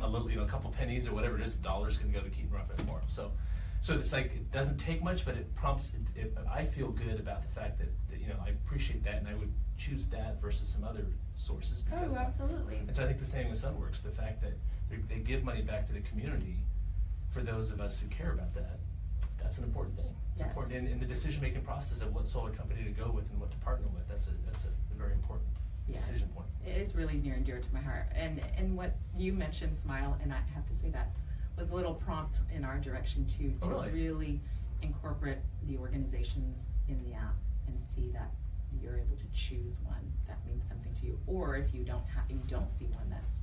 a little, a couple pennies or whatever it is. Dollars can go to Keaton Rothman Memorial. So it's like it doesn't take much, but it prompts. I feel good about the fact that I appreciate that, and I would choose that versus some other sources because. Oh, of that. absolutely. And so I think the same with Sunworks. The fact that they give money back to the community for those of us who care about that. That's an important thing. It's Yes. important in the decision-making process of what solar company to go with and what to partner with. That's a very important Yeah. decision point. It's really near and dear to my heart. And what you mentioned, Smile, and I have to say that was a little prompt in our direction too, Oh, to really? really incorporate the organizations in the app and see that you're able to choose one that means something to you. Or if you don't see one that's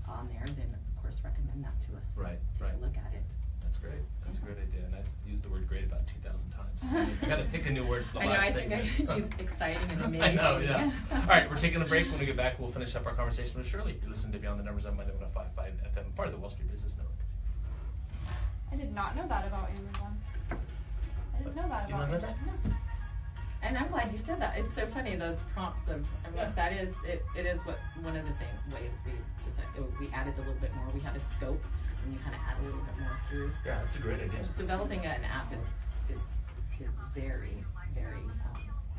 on there, then of course recommend that to us. Right, Take right. a look at it. That's great. That's a great idea. And I've used the word great about 2,000 times. I gotta pick a new word for the I know, last I think segment. I use exciting and I amazing. know, yeah. All right, we're taking a break. When we get back, we'll finish up our conversation with Shirley. You're listening to Beyond the Numbers on Monday 105.5 FM, part of the Wall Street Business Network. I did not know that about Amazon. I didn't know that You about don't know Amazon. that? No. And I'm glad you said that. It's so funny, the prompts of, Yeah. that is, it is what, one of the ways we decided, we added a little bit more. We had a scope, and you kind of add a little bit more through. Yeah, that's a great idea. Developing an app is very, very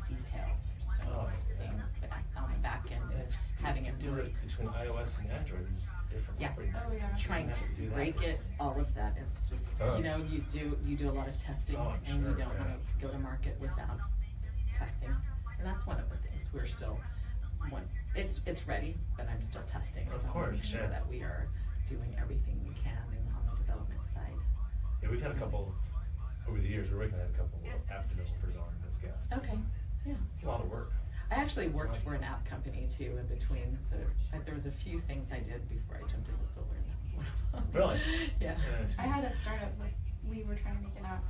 detailed. There's so Oh, many yeah. things on the back end, And and having it do work. it between iOS and Android is different Yeah. operating Oh, systems. yeah. Trying You to have do that. break it, all of that, it's just, Oh. you know, you do a lot of testing, Oh, I'm and you sure, don't yeah. wanna go to market without testing. And that's one of the things, we're still, it's ready, but I'm still testing. Of So I wanna course, make sure yeah. that we are doing everything we can on the development side. Yeah, we've had a couple, over the years, we're working at a couple of app developers on as guests. Okay, yeah. It's a lot of work. I actually worked for an app company too, in between there was a few things I did before I jumped into solar, and that was one of them. Really? Yeah. I had a startup, like, we were trying to make an app.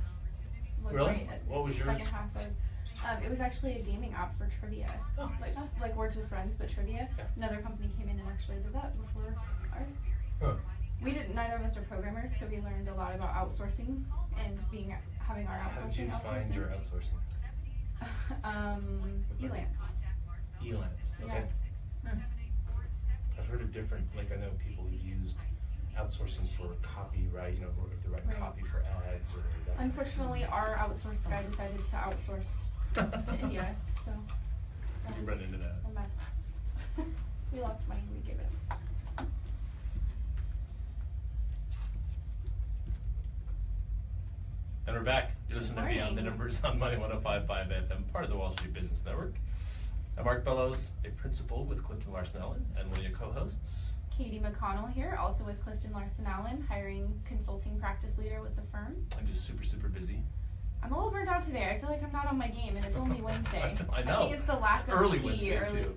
Like, Really? right at What was the yours? second half of, it was actually a gaming app for trivia. Oh. Like Words with Friends, but trivia. Yeah. Another company came in and actually did that before ours. Huh. Neither of us are programmers, so we learned a lot about outsourcing and having our How did outsourcing. you find your outsourcing? Elance. Elance, okay. Yeah. I've heard of different, like I know people who've used outsourcing for copyright, you know, or if they write Right. copy for ads or that. Unfortunately, our outsourced guy decided to outsource to India, so that You was run into that. a mess. We lost money, we gave it up. And we're back. You're listening to Beyond the Morning. Numbers on Money 105.5 FM, part of the Wall Street Business Network. I'm Mark Bellows, a principal with Clifton Larson Allen, and one of your co-hosts. Katie McConnell here, also with Clifton Larson Allen, hiring consulting practice leader with the firm. I'm just super, super busy. I'm a little burnt out today. I feel like I'm not on my game, and it's only Wednesday. I know. I think it's the lack It's of early tea Wednesday, too.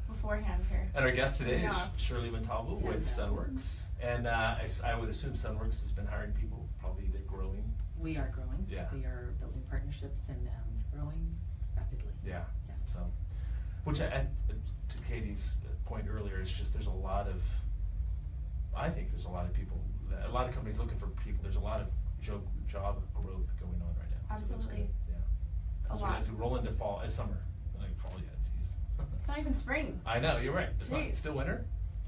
Beforehand here. And our guest today is Yeah. Shirley Montalvo with Sunworks. And I would assume Sunworks has been hiring people, probably they're growing. We are growing. Yeah. We are building partnerships and growing rapidly. Yeah. Yes. So, which to Katie's point earlier, it's just there's a lot of, I think there's a lot of people, a lot of companies looking for people. There's a lot of job growth going on right now. So that's Absolutely. good. Yeah. A lot. As we roll into fall, summer, like fall yet, jeez. It's not even spring. I know, you're right. It's not, Jeez. it's still winter?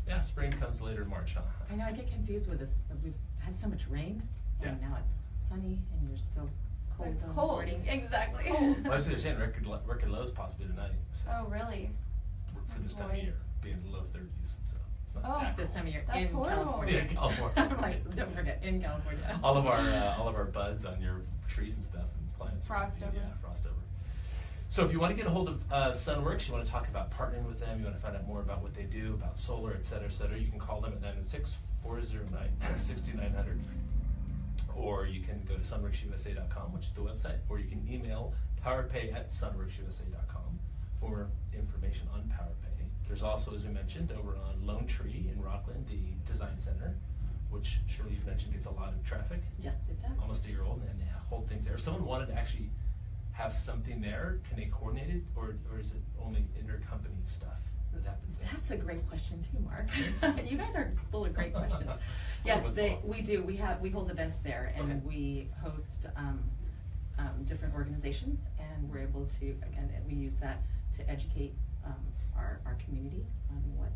Yeah, spring comes later in March, huh? I know, I get confused with this, we've had so much rain, and Yeah. now it's sunny, and you're still cold It's on the cold. morning. Exactly. Cold. Well, I was saying record lows possibly tonight. So Oh, really? for this time of Boy. year, being low 30s, so it's not Oh. that This cold. time of year That's in horrible. California. Yeah, in California. I'm like, don't forget, in California. all of our buds on your trees and stuff and plants. Frost over. Yeah, frost over. So if you want to get a hold of Sunworks, you want to talk about partnering with them, you want to find out more about what they do, about solar, et cetera, you can call them at 916-409-6900. Or you can go to sunworksusa.com, which is the website, or you can email powerpay@sunworksusa.com for more information on PowerPay. There's also, as we mentioned, over on Lone Tree in Rockland, the Design Center, which Shirley you've mentioned gets a lot of traffic, Yes, it does. almost a year old, and they hold things there. If someone wanted to actually have something there, can they coordinate it, or is it only intercompany stuff that happens there? That's a great question too, Mark. You guys are full of great questions. Yes, What's they, wrong? we do. We hold events there, and Okay. we host different organizations, and we're able to, again, we use that to educate our community on what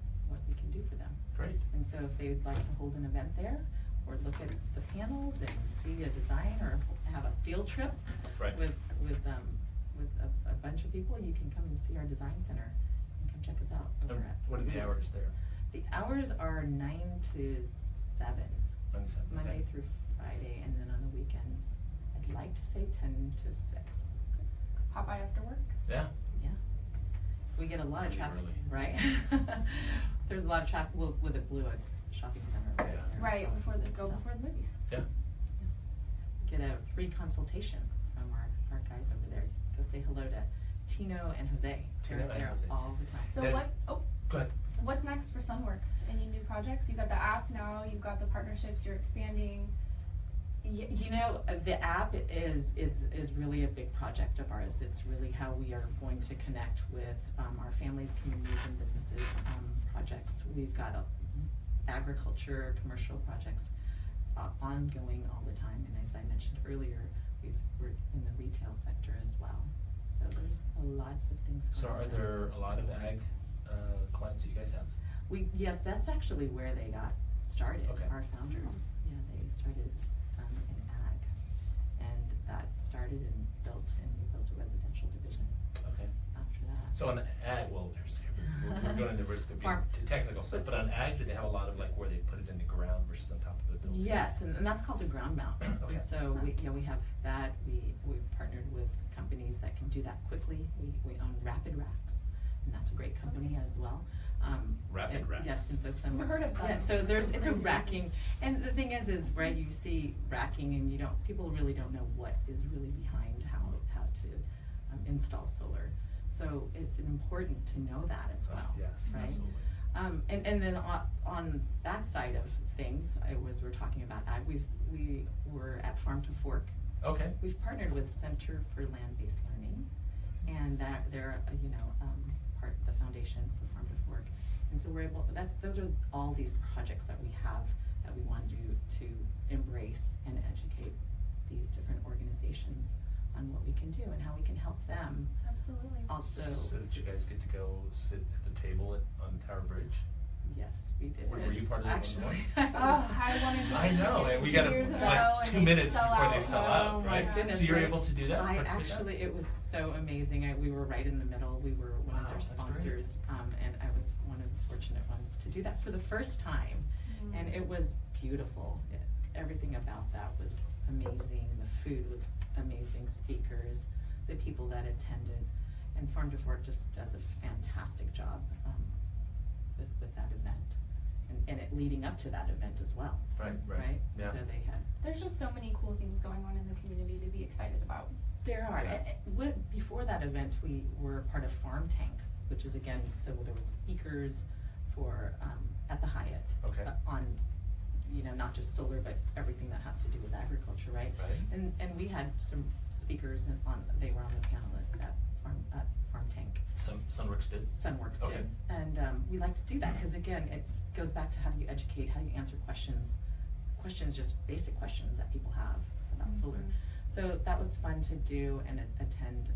we can do for them. Great. And so if they would like to hold an event there, or look at the panels and see a design, or have a field trip Right. with a bunch of people, you can come and see our design center and come check us out. over at- What are the hours there? The hours are 9 to 7, On Sunday? Monday Okay. through Friday, and then on the weekends, I'd like to say 10 to 6. Pop by after work. Yeah. Yeah. We get a lot of Pretty traffic, early. right? There's a lot of traffic with the Blue Oaks Shopping Center right Yeah. there as Right, well. before the So, movies. Yeah. get a free consultation from our guys over there. Go say hello to Tino and Jose. Tino They're and there Jose. all the time. So Then- Go ahead. what's next for Sunworks? Any new projects? You've got the app now, you've got the partnerships, you're expanding. You know, the app is really a big project of ours. It's really how we are going to connect with our families, communities, and businesses projects. We've got agriculture, commercial projects ongoing all the time. And as I mentioned earlier, we're in the retail sector as well. So there's lots of things So going on. are there a lot of ag clients that you guys have? Yes, that's actually where they got started, Okay. our founders. Yeah, they started in ag, and that started and we built a residential division Okay. after that. So on ag, well, we're going to the risk of being Farm. technical stuff, but on ag, do they have a lot of like where they put it in the ground versus on top of the building? Yes, and that's called a ground mount. Okay. And so we have that. We've partnered with companies that can do that quickly. We own Rapid Racks, and that's a great company as well. Rapid Racks. Yes, and so Sunworks. I've heard of that. Yeah, so it's a Crazy. racking, and the thing is right, you see racking and people really don't know what is really behind how to install solar. So it's important to know that as well. Yes, right? absolutely. And then on that side of things, we're talking about ag. We were at Farm to Fork. Okay. We've partnered with Center for Land-Based Learning, and they're part of the foundation for Farm to Fork. And so we're able. Those are all these projects that we have that we want to embrace and educate these different organizations on what we can do and how we can help them. Absolutely. Also, So did you guys get to go sit at the table on the Tower Bridge? yes, we did. Were you part of that one? Actually, I wanted to. I know, and we got 2 years ago, like and 2 they minutes sell before out. they sell Oh out, my right? goodness, So you were right. able to do that? I participate in that? actually, it was so amazing. We were right in the middle. We were one Wow, of their that's great. sponsors, and I was one of the fortunate ones to do that for the first time. And it was beautiful. Everything about that was amazing. The food was amazing. Speakers, the people that attended, and Farm to Fork just does a fantastic job with that event, and it leading up to that event as well. Right. Yeah. So they had. There's just so many cool things going on in the community to be excited about. There are. Yeah. Before that event, we were part of Farm Tank, which is again, so there was speakers for at the Hyatt. Okay. On, not just solar, but everything that has to do with agriculture, right? Right. And we had some speakers they were on the panel list at Farm Tank. Sunworks did? Sunworks Okay. did. And we like to do that because again, it goes back to how do you educate, how do you answer questions, just basic questions that people have about solar. So that was fun to do and attend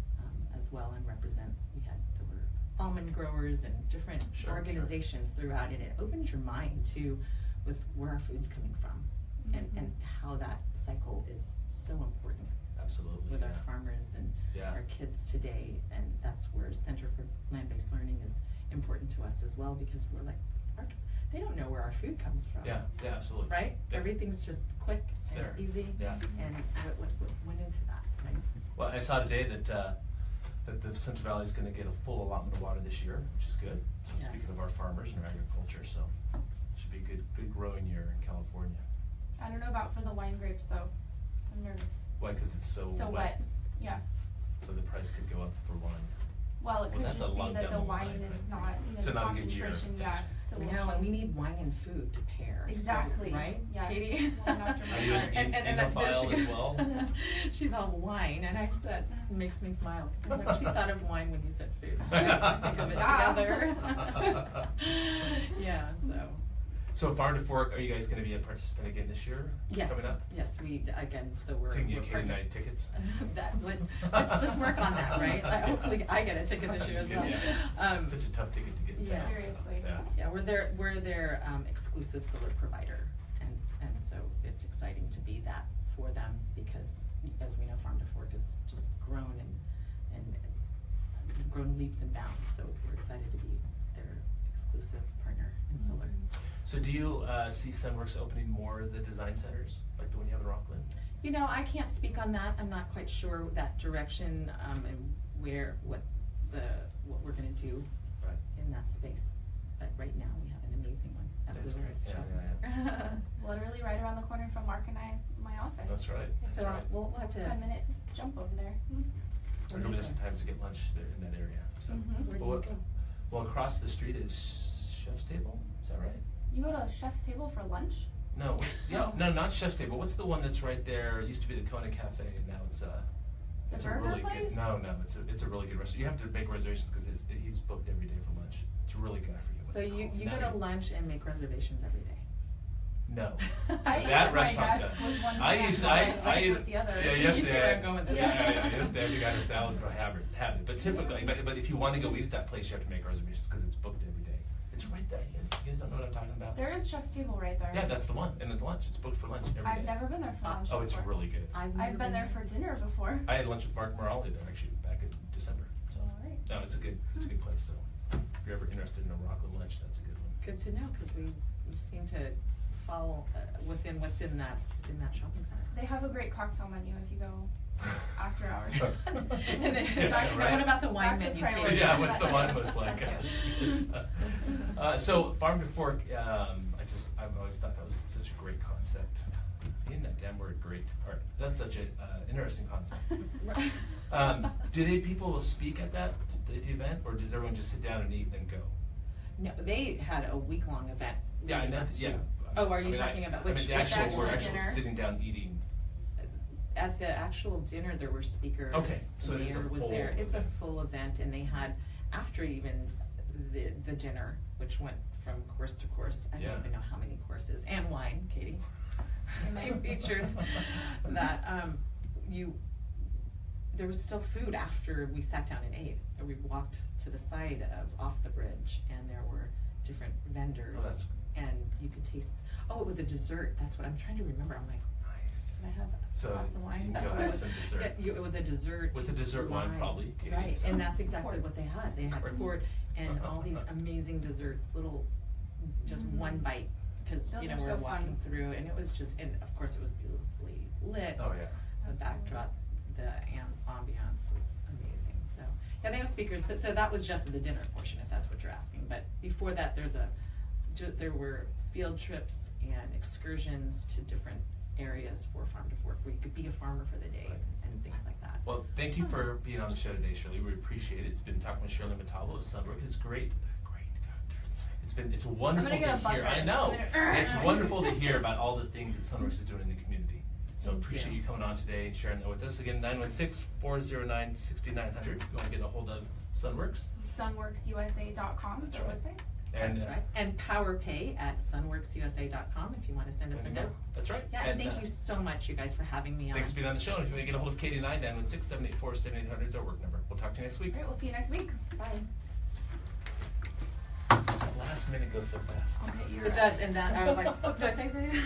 as well and represent. There were almond growers and different Sure, organizations throughout, and it opens your mind to with where our food's coming from and how that cycle is so important Absolutely. with our yeah. farmers and Yeah. our kids today, and that's where Center for Land-Based Learning is important to us as well, because we're like, they don't know where our food comes from. Yeah, absolutely. Right? Yeah. Everything's just quick It's and there. easy. Yeah. And what went into that, right? Well, I saw today that the Central Valley is going to get a full allotment of water this year, which is good. So Yes. speaking of our farmers and our agriculture, so it should be a good growing year in California. I don't know about for the wine grapes though. I'm nervous. Why? Because it's so wet. Yeah. So the price could go up for wine. Well, it could that's a just be long that the demo wine wine, is right? not, So the not a good year. concentration, yeah. So We we'll know, see. and we need wine and food to pair. so, Exactly. right, Yes. Katie? We'll have to Are you an remember. enophile as well? She's all wine, and that makes me smile. When she thought of wine when you said food. I think of it Yeah. together. Yeah, so. So Farm to Fork, are you guys going to be a participant again this year? Yes, Coming up? yes, again, so we're. So you can get we're Katie partnered. night tickets? Let's work on that, right? Hopefully I get a ticket this year as Just well. kidding, yeah. Such a tough ticket to get. yeah. Seriously. Yeah. Yeah, we're their exclusive solar provider, and so it's exciting to be that for them, because as we know, Farm to Fork has just grown and grown leaps and bounds, so we're excited to be their exclusive partner in solar. So do you see Sunworks opening more of the design centers, like the one you have in Rockland? I can't speak on that. I'm not quite sure that direction, and what we're gonna do Right. in that space. But right now, we have an amazing one at That's Blue great. Hills Yeah, Shopping Center. Literally right around the corner from Mark and my office. That's right. That's So right. we'll have to. 10-minute jump over there. I go there sometimes to get lunch there in that area. So. Where do Well, you go? Well, across the street is Chef's Table. Is that right? You go to Chef's Table for lunch? No, no, not Chef's Table. What's the one that's right there? It used to be the Kona Cafe, and now it's The it's burger a really place? good. No, it's a really good restaurant. You have to make reservations because he's booked every day for lunch. It's really good. I forget what So it's you called. go Now to lunch and make reservations every day? No. I ate That at my restaurant desk does. with one I hand used while I I typed with the other. Yeah, You see yesterday. where I'm going with this. Yeah. Yesterday we got a salad for habit. But typically, but if you want to go eat at that place, you have to make reservations because it's booked every day. It's right there. You guys don't know what I'm talking about? There is Chef's Table right there. Yeah, that's the one. And at lunch, it's booked for lunch every day. I've never been there for lunch Oh, it's before. really good. I've been there for dinner before. I had lunch with Mark Morali there actually back in December. So Alright. no, it's a good place. So if you're ever interested in a Rockland lunch, that's a good one. Good to know, because we seem to fall within what's in that shopping center. They have a great cocktail menu if you go after hours. And then, Yeah, right. what about the wine Back to menu? priorities. Katie? Yeah, what's the That's wine it. list like? That's it. So farm to fork, I've always thought that was such a great concept. Even that damn word "great" part. That's such a interesting concept. Do people speak at the event, or does everyone just sit down and eat and then go? No, they had a week-long event. Yeah, I leading know. up to- Yeah. Oh, are you talking about which? the actual, which we're actual actually dinner? sitting down eating. At the actual dinner, there were speakers. Okay, so the it is a mayor was full there. It's a event. full event, and they had after even the dinner, which went from course to course. I Yeah. don't even know how many courses, and wine, Katie. They featured that there was still food after we sat down and ate. And we walked to the side off the bridge, and there were different vendors, Oh, that's- and you could taste. Oh, it was a dessert. That's what I'm trying to remember. I'm like, Nice. can I have a So glass of wine? you can That's go what it have was. some dessert. Yeah, it was a dessert. With the dessert wine, probably, Katie, Right, so. and that's exactly Port. what they had. They had Port. port and all these amazing desserts, little, just Mhm. one bite, because, Those you know, are we were so walking fun. through, and it was just, and of course it was beautifully lit. Oh yeah. The backdrop, the ambiance was amazing, so. Yeah, they have speakers, but, so that was just the dinner portion, if that's what you're asking. But before that, there were field trips and excursions to different areas for Farm to Fork, where you could be a farmer for the day and things like that. Well, thank you for being on the show today, Shirley. We appreciate it. It's been talking with Shirley Montalvo of Sunworks. It's great. It's wonderful gonna get a to hear. buzzer. I know. I'm gonna- It's wonderful to hear about all the things that Sunworks is doing in the community. So Thank appreciate you. you coming on today and sharing that with us. Again, 916-409-6900. If you want to get a hold of Sunworks. Sunworksusa.com is That's our right. website. And, That's right. And PowerPay at sunworksusa.com if you want to send us a there you go. note. That's right. Yeah, and thank you so much, you guys, for having me on. Thanks for being on the show. And if you want to get a hold of Katie and I, 916-784-7800 is our work number. We'll talk to you next week. All right, we'll see you next week. Bye. That last minute goes so fast. I'll hit your- It does, and that, I was like, oh, do I say something?